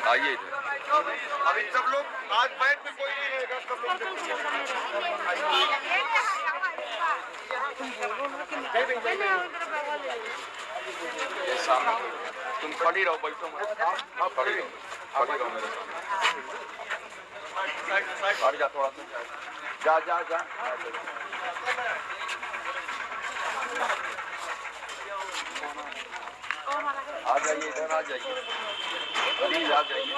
आइए इधर। अभी सब लोग आज बैठ में कोई नहीं रहेगा, सब ये सामने तुम खड़ी रहो, बैठो मत। हाँ खड़ी रहो, खड़ी रहो मेरे सामने। खड़ी जा थोड़ा सा, जा जा जा। आ जाइए इधर, आ जाइए प्लीज, आ जाइए।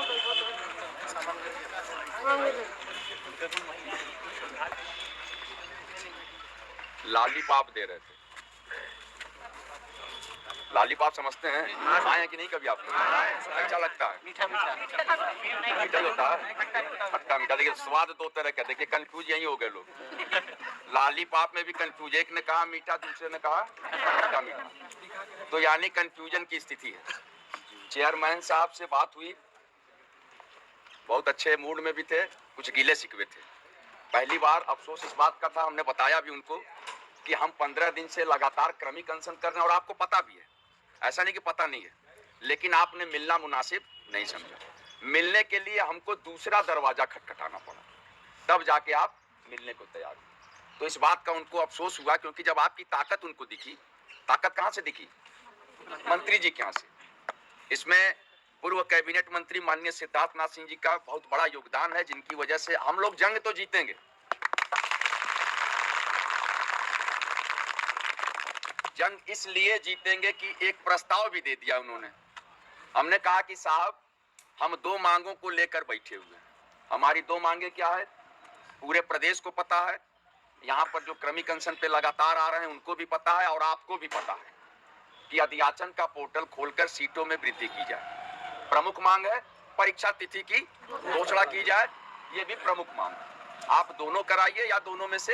लॉलीपॉप दे रहे थे, लॉलीपॉप समझते हैं? खाए हैं कि नहीं कभी आपने? अच्छा लगता है? मीठा मीठा मीठा होता है, खट्टा मीठा। देखिए स्वाद दो तरह का, देखिए कंफ्यूज यही हो गए लोग। लॉलीपॉप में भी कंफ्यूज, एक ने कहा मीठा, दूसरे ने कहा खट्टा मीठा, तो यानी कंफ्यूजन की स्थिति है। चेयरमैन साहब से बात हुई, बहुत अच्छे मूड में भी थे, कुछ गीले शिकवे थे। पहली बार अफसोस इस बात का था, हमने बताया भी उनको कि हम 15 दिन से लगातार क्रमिक अनशन कर रहे हैं, और आपको पता भी है, ऐसा नहीं कि पता नहीं है, लेकिन आपने मिलना मुनासिब नहीं समझा। मिलने के लिए हमको दूसरा दरवाजा खटखटाना पड़ा, तब जाके आप मिलने को तैयार हुए। तो इस बात का उनको अफसोस हुआ, क्योंकि जब आपकी ताकत उनको दिखी, ताकत कहां से दिखी? मंत्री जी के यहां से। इसमें पूर्व कैबिनेट मंत्री माननीय सिद्धार्थनाथ सिंह जी का बहुत बड़ा योगदान है, जिनकी वजह से हम लोग जंग तो जीतेंगे। जंग इसलिए जीतेंगे कि एक प्रस्ताव भी दे दिया उन्होंने। हमने कहा कि साहब हम दो मांगों को लेकर बैठे हुए हैं। हमारी दो मांगे क्या है, पूरे प्रदेश को पता है, यहाँ पर जो क्रमिक अनशन पे लगातार आ रहे हैं उनको भी पता है, और आपको भी पता है कि अध्याचन का पोर्टल खोलकर सीटों में वृद्धि की जाए। प्रमुख मांग है परीक्षा तिथि की घोषणा की जाए, ये भी प्रमुख मांग है। आप दोनों कराइए या दोनों में से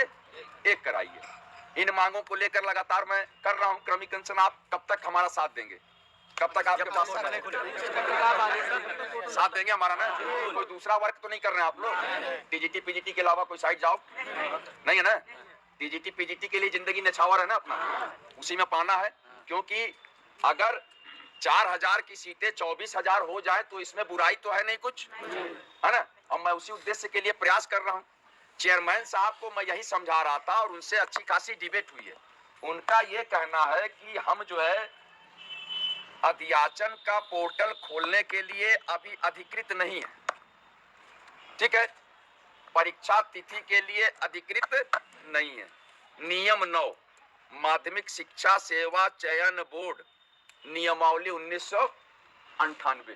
एक कराइए। इन मांगों को लेकर लगातार मैं कर रहा हूं क्रमिक अनशन। आप कब तक हमारा साथ देंगे? कब तक आपके पास साथ देंगे हमारा? ना कोई दूसरा वर्क तो नहीं कर रहे हैं आप लोग? टीजीटी पीजीटी के अलावा कोई साइड जॉब नहीं है ना? टीजीटी पीजीटी के लिए जिंदगी नछावर है ना अपना, उसी में पाना है। क्योंकि अगर 4000 की सीटें 24,000 हो जाए तो इसमें बुराई तो है नहीं कुछ, है ना? और मैं उसी उद्देश्य के लिए प्रयास कर रहा हूं। चेयरमैन साहब को मैं यही समझा रहा था, और उनसे अच्छी खासी डिबेट हुई है। उनका ये कहना है कि हम जो है अध्याचन का पोर्टल खोलने के लिए अभी अधिकृत नहीं है, ठीक है? परीक्षा तिथि के लिए अधिकृत नहीं है। नियम 9 माध्यमिक शिक्षा सेवा चयन बोर्ड नियमावली 1998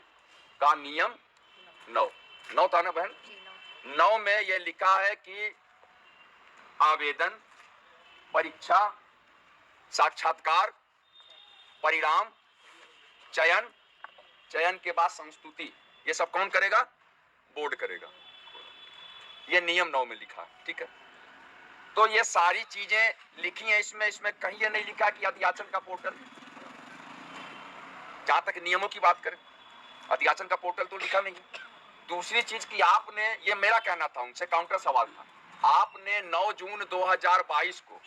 का नियम 9 था ना बहन? 9 में यह लिखा है कि आवेदन, परीक्षा, साक्षात्कार, परिणाम, चयन, चयन के बाद संस्तुति, ये सब कौन करेगा? बोर्ड करेगा। ये नियम 9 में लिखा है, ठीक है? तो ये सारी चीजें लिखी हैं इसमें कहीं ये नहीं लिखा कि अध्याचन का पोर्टल। जहां तक नियमों की बात करें, अध्याचन का पोर्टल तो लिखा नहीं है। दूसरी चीज की आपने, ये मेरा कहना था, उनसे काउंटर सवाल था, आपने 9 जून 2022 को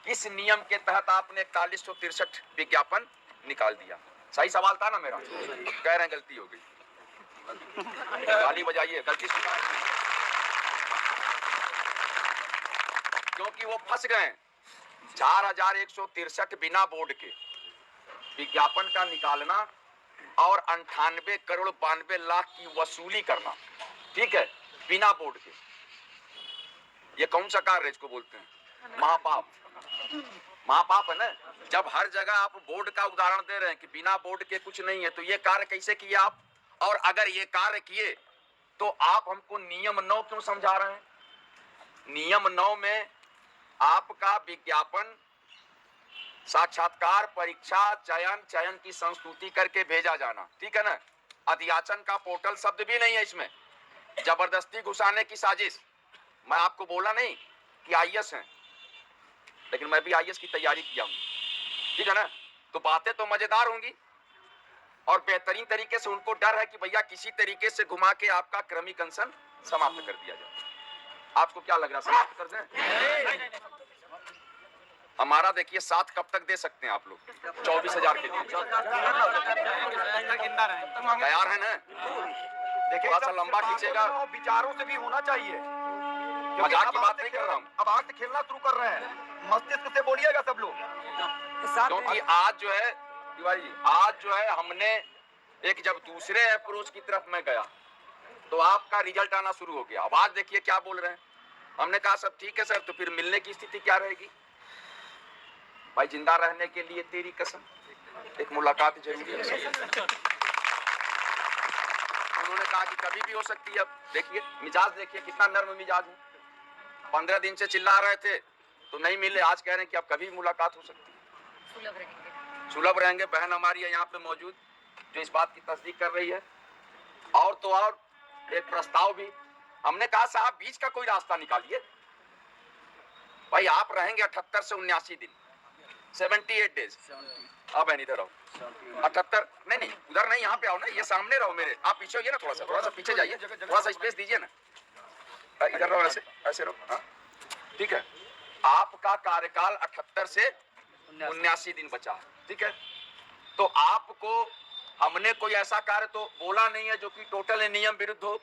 किस नियम के तहत आपने 4163 विज्ञापन निकाल दिया? सही सवाल था ना मेरा? कह रहे हैं गलती हो गई, ताली बजाइए, गलती स्वीकार, क्योंकि वो फंस गए। 4163 बिना बोर्ड के विज्ञापन का निकालना और 98 करोड़ 92 लाख की वसूली करना, ठीक है, बिना बोर्ड के। ये कौन सा कार्य है? इसको बोलते हैं महापाप। महापाप है ना? जब हर जगह आप बोर्ड का उदाहरण दे रहे हैं कि बिना बोर्ड के कुछ नहीं है, तो ये कार्य कैसे किए आप? और अगर ये कार्य किए तो आप हमको नियम 9 क्यों समझा रहे हैं? नियम 9 में आपका विज्ञापन, साक्षात्कार, परीक्षा, चयन, चयन की संस्तुति करके भेजा जाना, ठीक है ना? अध्याचन का पोर्टल शब्द भी नहीं है इसमें। जबरदस्ती घुसाने की साजिश। मैं आपको बोला नहीं कि आईएएस हैं, लेकिन मैं भी आईएएस की तैयारी किया हूं, ठीक है ना? तो बातें तो मजेदार होंगी, और बेहतरीन तरीके से उनको डर है कि भैया किसी तरीके से घुमा के आपका क्रमिक अनशन समाप्त कर दिया जाए। आपको क्या लग रहा है, समाप्त कर दें? हमारा देखिए साथ कब तक दे सकते हैं आप लोग? 24,000 के लिए तैयार है ना? देखिए थोड़ा सा लंबा खींचेगा। विचारों से भी होना चाहिए। मजाक की बात नहीं कर रहा हूँ। अब आग से खेलना शुरू कर रहे हैं, मस्तिष्क से बोलिएगा सब लोग। क्योंकि आज जो है तिवारी जी, आज जो है हमने एक जब दूसरे अप्रोच की तरफ मैं गया तो आपका रिजल्ट आना शुरू हो गया। अब आज देखिए क्या बोल रहे हैं। हमने कहा सब ठीक है सर, तो फिर मिलने की स्थिति क्या रहेगी? भाई जिंदा रहने के लिए तेरी कसम एक मुलाकात जरूरी है। उन्होंने कहा कि कभी भी हो सकती है। अब देखिए मिजाज देखिए कितना नर्म मिजाज है। 15 दिन से चिल्ला रहे थे तो नहीं मिले, आज कह रहे हैं कि अब कभी मुलाकात हो सकती है। सुलभ रहेंगे। बहन हमारी है यहाँ पे मौजूद जो इस बात की तस्दीक कर रही है। और तो और एक प्रस्ताव भी हमने कहा साहब बीच का कोई रास्ता निकालिए। भाई आप रहेंगे 78 से 79 दिन, 78 डेज। अब इधर आओ 78 नहीं उधर नहीं, यहाँ पे आओ ना, ये सामने रहो मेरे। आप पीछे होइए ना, थोड़ा सा पीछे जाइए, थोड़ा सा स्पेस दीजिए ना। इधर रहो, ऐसे रहो। हाँ ठीक है। आपका कार्यकाल 78 से 79 दिन बचा है, ठीक है। तो आपको हमने कोई ऐसा कार्य तो बोला नहीं है जो कि टोटल नियम विरुद्ध हो,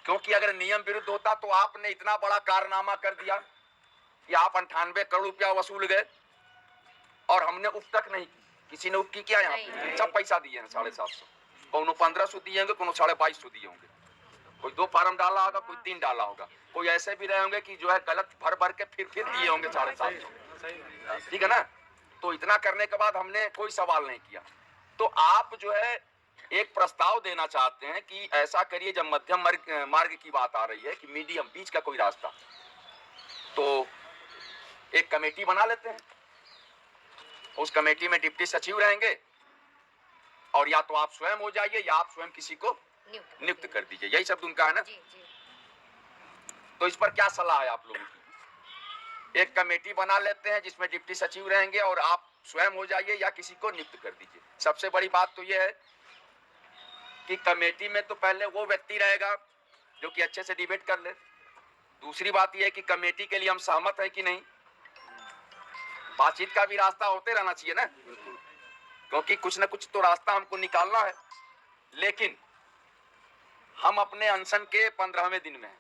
क्योंकि अगर नियम विरुद्ध होता तो आपने इतना बड़ा कारनामा कर दिया कि आप 98 करोड़ रुपया वसूल गए और हमने उफ तक नहीं की। किसी ने उफ की क्या? यहाँ पे सब पैसा दिए हैं 750, कोनो 1500 दिए होंगे, कोनो 2250 दिए होंगे, कोई 2 फार्म डाला होगा, कोई 3 डाला होगा, कोई ऐसे भी रहे होंगे कि जो है गलत भर भर के फिर दिए होंगे 750। ठीक है ना? तो इतना करने के बाद हमने कोई सवाल नहीं किया। तो आप जो है एक प्रस्ताव देना चाहते हैं कि ऐसा करिए, जब मध्यम मार्ग की बात आ रही है कि मीडियम बीच का कोई रास्ता, तो एक कमेटी बना लेते हैं। उस कमेटी में डिप्टी सचिव रहेंगे और या तो आप स्वयं हो जाइए या आप स्वयं किसी को नियुक्त कर दीजिए। यही शब्द उनका है ना? तो इस पर क्या सलाह है आप लोगों की? एक कमेटी बना लेते हैं जिसमें डिप्टी सचिव रहेंगे और आप स्वयं हो जाइए या किसी को नियुक्त कर दीजिए। सबसे बड़ी बात तो यह है कि कमेटी में तो पहले वो व्यक्ति रहेगा जो कि अच्छे से डिबेट कर ले। दूसरी बात यह है कि कमेटी के लिए हम सहमत हैं कि नहीं। बातचीत का भी रास्ता होते रहना चाहिए ना, क्योंकि कुछ ना कुछ तो रास्ता हमको निकालना है। लेकिन हम अपने अनशन के 15वें दिन में हैं,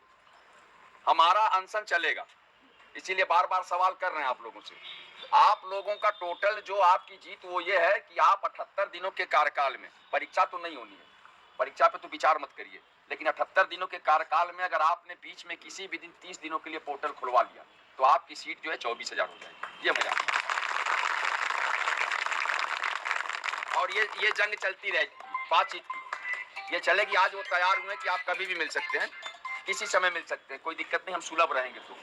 हमारा अनशन चलेगा। इसीलिए बार बार सवाल कर रहे हैं आप लोगों से। आप लोगों का टोटल जो आपकी जीत वो ये है कि आप 78 दिनों के कार्यकाल में, परीक्षा तो नहीं होनी है, परीक्षा पे तो विचार मत करिए, लेकिन 78 दिनों के कार्यकाल में अगर आपने बीच में किसी भी दिन 30 दिनों के लिए पोर्टल खुलवा लिया तो आपकी सीट जो है 24,000 हो जाएगी। ये मजा। और ये जंग चलती रहेगी, बातचीत की ये चलेगी। आज वो तैयार हुए कि आप कभी भी मिल सकते हैं, किसी समय मिल सकते हैं, कोई दिक्कत नहीं, हम सुलभ रहेंगे। तो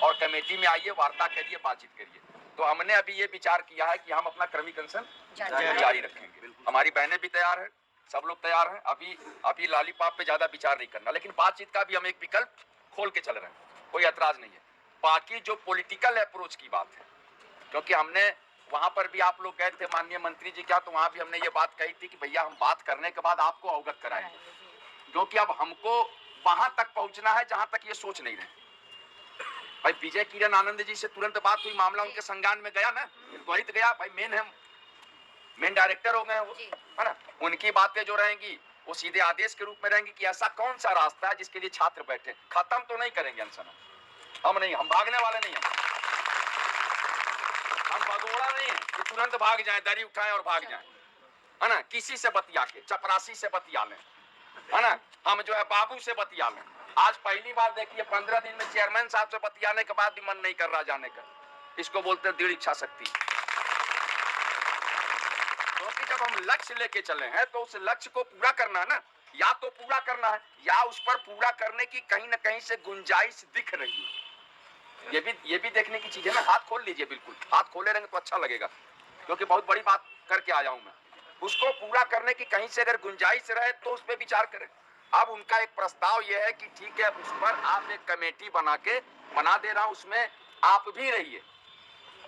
और कमेटी में आइए, वार्ता करिए, बातचीत करिए। तो हमने अभी ये विचार किया है कि हम अपना क्रमिक अनशन जारी रखेंगे। हमारी बहनें भी तैयार हैं, सब लोग तैयार हैं। अभी लॉलीपॉप पे ज्यादा विचार नहीं करना, लेकिन बातचीत का भी हम एक विकल्प खोल के चल रहे हैं, कोई ऐतराज नहीं है। बाकी जो पॉलिटिकल अप्रोच की बात है, क्योंकि हमने वहां पर भी, आप लोग गए थे माननीय मंत्री जी क्या, तो वहां भी हमने ये बात कही थी कि भैया हम बात करने के बाद आपको अवगत कराएंगे, क्योंकि अब हमको वहां तक पहुंचना है जहां तक ये सोच नहीं रहे। भाई विजय किरण आनंद जी से तुरंत बात हुई, मामला उनके संज्ञान में गया ना, त्वरित गया। भाई मेन डायरेक्टर हो गए वो, है ना? उनकी बातें जो रहेंगी वो सीधे आदेश के रूप में रहेंगी कि ऐसा कौन सा रास्ता है जिसके लिए छात्र बैठे। खत्म तो नहीं करेंगे अनशन हम भागने वाले नहीं हैं, हम भगोड़ा नहीं है कि तुरंत भाग जाए, दरी उठाएं और भाग जाएं, है ना? किसी से बतिया के, चपरासी से बतिया लें, है ना? हम जो है बाबू से बतिया लें। आज पहली बार देखिए 15 दिन में चेयरमैन साहब से बतियाने के बाद भी मन नहीं कर रहा जाने का। इसको बोलते हैं दृढ़ इच्छा शक्ति। क्योंकि जब हम लक्ष्य लेके चले हैं तो उस लक्ष्य को पूरा करना है ना, या तो पूरा करना है या उस पर पूरा करने की कहीं ना कहीं से गुंजाइश दिख रही है। ये भी देखने की चीज है ना। हाथ खोल लीजिए, बिल्कुल हाथ खोले रहेंगे तो अच्छा लगेगा, क्योंकि बहुत बड़ी बात करके आया हूं मैं। उसको पूरा करने की कहीं से अगर गुंजाइश रहे तो उस पर विचार करें। अब उनका एक प्रस्ताव यह है कि ठीक है, उस पर आप एक कमेटी बना दे रहा हूं, उसमें आप भी रहिए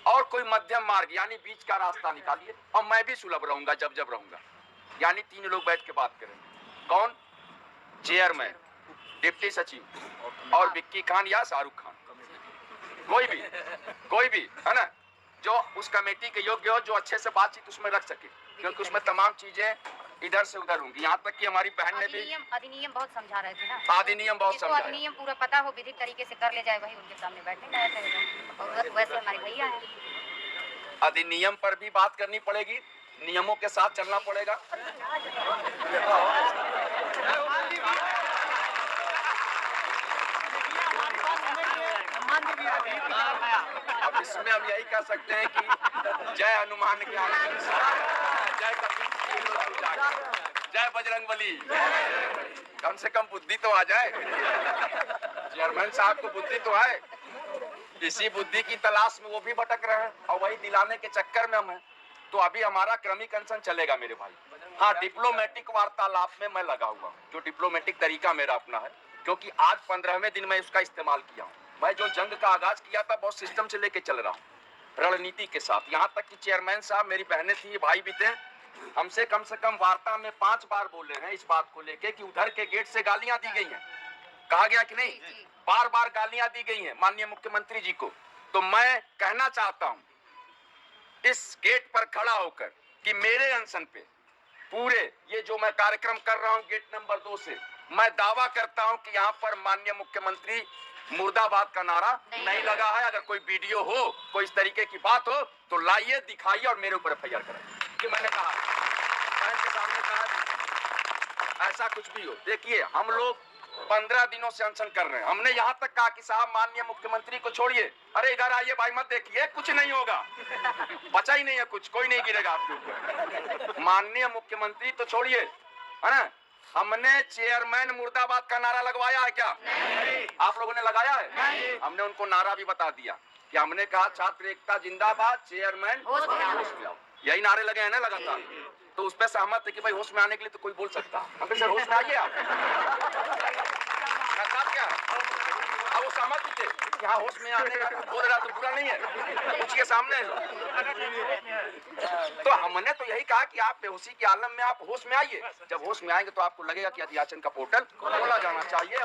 और कोई मध्यम मार्ग यानी बीच का रास्ता निकालिए, और मैं भी सुलभ रहूंगा जब रहूंगा। यानी 3 लोग बैठ के बात करेंगे। कौन? चेयरमैन, डिप्टी सचिव और विक्की खान या शाहरुख खान, कोई भी, है ना? जो उस कमेटी के योग्य हो, जो अच्छे से बातचीत उसमें रख सके, क्योंकि उसमें तमाम चीजें इधर से उधर होंगी। यहाँ तक कि हमारी बहन ने भी अधिनियम बहुत समझा रहे थे ना, अधिनियम बहुत समझा, अधिनियम पूरा पता हो, विधिक तरीके से कर ले जाए, वही उनके सामने बैठने लायक रहेगा। और वैसे हमारे भैया हैं, अधिनियम पर भी बात करनी पड़ेगी, नियमों के साथ चलना पड़ेगा। अब इसमें हम यही कह सकते हैं कि जय हनुमान ज्ञान, जय कपील, जय बजरंगबली। कम से कम बुद्धि तो आ जाए, चेयरमैन साहब को बुद्धि तो है। इसी बुद्धि की तलाश में वो भी भटक रहे हैं और वही दिलाने के चक्कर में हम हैं। तो अभी हमारा क्रमिक अनशन चलेगा मेरे भाई। हाँ, डिप्लोमेटिक वार्तालाप में मैं लगा हुआ हूँ, जो डिप्लोमेटिक तरीका मेरा अपना है, क्योंकि आज 15वें दिन मैं उसका इस्तेमाल किया हूँ। मैं जो जंग का आगाज किया था बहुत सिस्टम से लेके चल रहा हूँ, रणनीति के साथ। यहाँ तक कि चेयरमैन साहब, मेरी बहनें थी, भाई भी थे, हमसे कम से कम वार्ता में 5 बार बोले हैं इस बात को लेके कि उधर के गेट से गालियां दी गई हैं। कहा गया कि नहीं, बार बार गालियां दी गई हैं माननीय मुख्यमंत्री जी को। तो मैं कहना चाहता हूं इस गेट पर खड़ा होकर कि मेरे अनशन पे पूरे ये जो मैं कार्यक्रम कर रहा हूं गेट नंबर 2 से, मैं दावा करता हूं कि यहाँ पर माननीय मुख्यमंत्री मुर्दाबाद का नारा नहीं लगा है। अगर कोई वीडियो हो, कोई इस तरीके की बात हो तो लाइए, दिखाइए और मेरे ऊपर एफआईआर कराइए कि मैंने कहा, के सामने कहा ऐसा कुछ भी हो। देखिए, हम लोग 15 दिनों से अनशन कर रहे हैं। हमने यहाँ तक कहा कि साहब माननीय मुख्यमंत्री को छोड़िए, अरे इधर आइए भाई, मत देखिए, कुछ नहीं होगा, बचा ही नहीं है कुछ, कोई नहीं गिरेगा आपके ऊपर। माननीय मुख्यमंत्री तो छोड़िए, है ना, हमने चेयरमैन मुर्दाबाद का नारा लगवाया है क्या? नहीं। आप लोगों ने लगाया है? नहीं। हमने उनको नारा भी बता दिया कि हमने कहा छात्र एकता जिंदाबाद, चेयरमैन होश में आओ। यही नारे लगे हैं ना लगातार। तो उस पर सहमत है कि भाई होश में आने के लिए तो कोई बोल सकता है, हम सर होश में आइए आप। क्या अब वो सहमत भी थे कि हाँ होश में आने का बोल रहा तो बुरा नहीं है, कुछ के सामने। तो हमने तो यही कहा कि आप बेहोशी के आलम में आप होश में आइए। जब होश में आएंगे तो आपको लगेगा कि अधियाचन का पोर्टल खोला जाना चाहिए।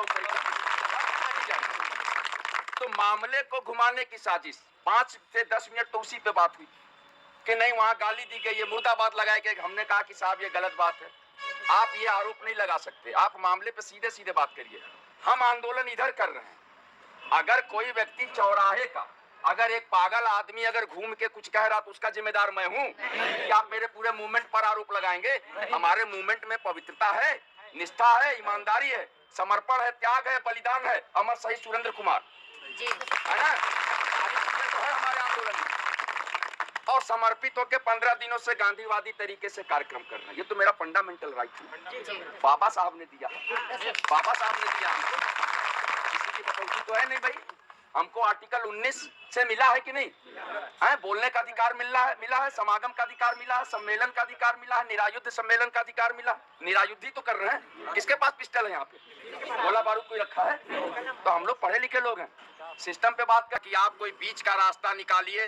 तो मामले को घुमाने की साजिश 5 से 10 मिनट तो उसी पे बात हुई कि नहीं वहां गाली दी गई है, मुर्दाबाद लगाया गया। हमने कहा कि साहब ये गलत बात है, आप ये आरोप नहीं लगा सकते, आप मामले पे सीधे सीधे बात करिए। हम आंदोलन इधर कर रहे हैं। अगर कोई व्यक्ति चौराहे का, अगर एक पागल आदमी अगर घूम के कुछ कह रहा तो उसका जिम्मेदार मैं हूं कि आप मेरे पूरे मूवमेंट पर आरोप लगाएंगे? हमारे मूवमेंट में पवित्रता है, निष्ठा है, ईमानदारी है, समर्पण है, त्याग है, बलिदान है। अमर शहीद सुरेंद्र कुमार जी है ना, तो है हमारे आंदोलन में। और समर्पित होकर 15 दिनों से गांधीवादी तरीके से कार्यक्रम कर रहे हैं। ये तो मेरा फंडामेंटल राइट है, बाबा साहब ने दिया, बाबा साहब ने दिया हमको, किसी की कटौती तो है नहीं भाई। हमको आर्टिकल 19 से मिला है कि नहीं है? बोलने का अधिकार मिला है, समागम का अधिकार मिला है, सम्मेलन का अधिकार मिला है, निरायुद्ध सम्मेलन का अधिकार मिला। निरायुद्ध ही तो कर रहे हैं। किसके पास पिस्टल है यहाँ पे? गोला बारूद कोई रखा है? तो हम लोग पढ़े लिखे लोग हैं। सिस्टम पे बात कर कि आप कोई बीच का रास्ता निकालिए।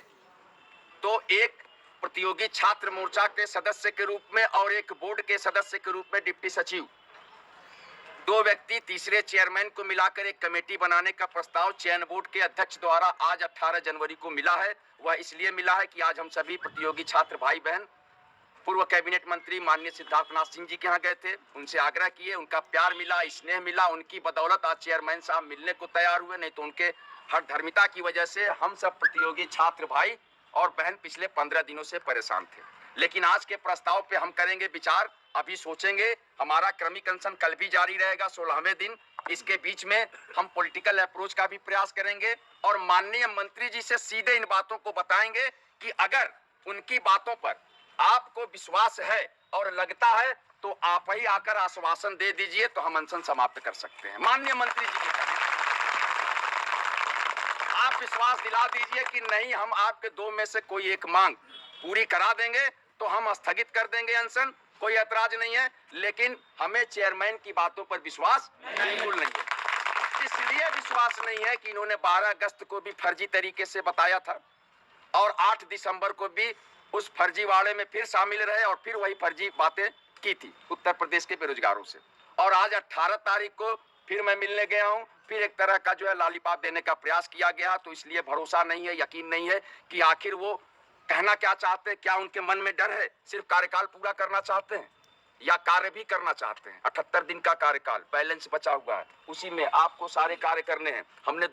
तो एक प्रतियोगी छात्र मोर्चा के सदस्य के रूप में और एक बोर्ड के सदस्य के रूप में डिप्टी सचिव, 2 व्यक्ति, तीसरे चेयरमैन को मिलाकर एक कमेटी बनाने का प्रस्ताव चयन बोर्ड के अध्यक्ष द्वारा आज 18 जनवरी को मिला है। वह इसलिए मिला है कि आज हम सभी प्रतियोगी छात्र भाई बहन पूर्व कैबिनेट मंत्री माननीय सिद्धार्थनाथ सिंह जी के यहाँ गए थे, उनसे आग्रह किए, उनका प्यार मिला, स्नेह मिला, उनकी बदौलत आज चेयरमैन साहब मिलने को तैयार हुए। नहीं तो उनके हठधर्मिता की वजह से हम सब प्रतियोगी छात्र भाई और बहन पिछले 15 दिनों से परेशान थे। लेकिन आज के प्रस्ताव पे हम करेंगे विचार, अभी सोचेंगे। हमारा क्रमिक अनशन कल भी जारी रहेगा 16वें दिन। इसके बीच में हम पॉलिटिकल अप्रोच का भी प्रयास करेंगे और माननीय मंत्री जी से सीधे इन बातों को बताएंगे कि अगर उनकी बातों पर आपको विश्वास है और लगता है तो आप ही आकर आश्वासन दे दीजिए, तो हम अनशन समाप्त कर सकते हैं। माननीय मंत्री जी आप विश्वास दिला दीजिए कि नहीं, हम आपके 2 में से कोई एक मांग पूरी करा देंगे तो हम स्थगित कर देंगे अनशन, कोई ऐतराज नहीं है। लेकिन हमें चेयरमैन की बातों पर विश्वास बिल्कुल नहीं है। इसलिए विश्वास नहीं है कि इन्होंने 12 अगस्त को भी फर्जी तरीके से बताया था और 8 दिसंबर को भी उस फर्जीवाड़े में फिर शामिल रहे और फिर वही फर्जी बातें की थी उत्तर प्रदेश के बेरोजगारों से। और आज 18 तारीख को फिर मैं मिलने गया हूं, फिर एक तरह का जो है लॉलीपॉप देने का प्रयास किया गया। तो इसलिए भरोसा नहीं है, यकीन नहीं है कि आखिर वो कहना क्या चाहते हैं? क्या उनके मन में डर है? सिर्फ कार्यकाल पूरा करना चाहते हैं या कार्य भी करना चाहते हैं? 78 दिन का कार्यकाल बैलेंस बचा हुआ है, उसी में आपको सारे कार्य करने हैं। हमने